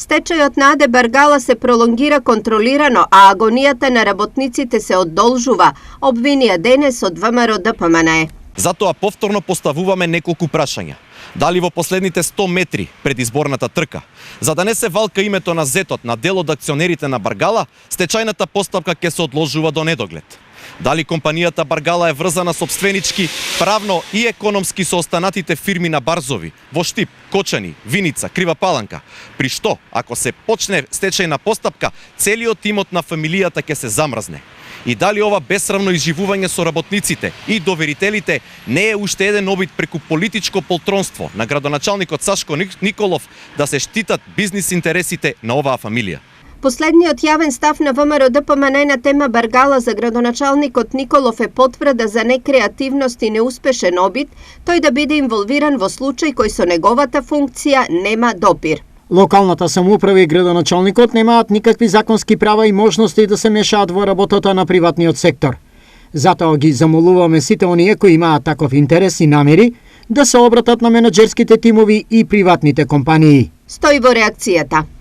Стечајот на АД Баргала се пролонгира контролирано, а агонијата на работниците се одолжува, обвинија денес од ВМРО ДПМНЕ. Затоа повторно поставуваме неколку прашања. Дали во последните 100 метри пред изборната трка, за да не се валка името на зетот на дел од акционерите на Баргала, стечајната постапка ќе се одложува до недоглед. Дали компанијата Баргала е врзана сопственички, правно и економски со останатите фирми на Барзови, во Штип, Кочани, Виница, Крива Паланка, при што, ако се почне стечајна постапка, целиот имот на фамилијата ќе се замрзне. И дали ова бесрамно изживување со работниците и доверителите не е уште еден обид преку политичко полтронство на градоначалникот Сашко Николов да се штитат бизнис интересите на оваа фамилија. Последниот јавен став на ВМРО ДПМНЕ на тема Баргала за градоначалникот Николов е потврда за некреативност и неуспешен обид тој да биде инволвиран во случај кој со неговата функција нема допир. Локалната самоуправа и градоначалникот немаат никакви законски права и можности да се мешаат во работата на приватниот сектор. Затоа ги замолуваме сите оние кои имаат таков интерес и намери да се обратат на менаџерските тимови и приватните компании. Стои во реакцијата.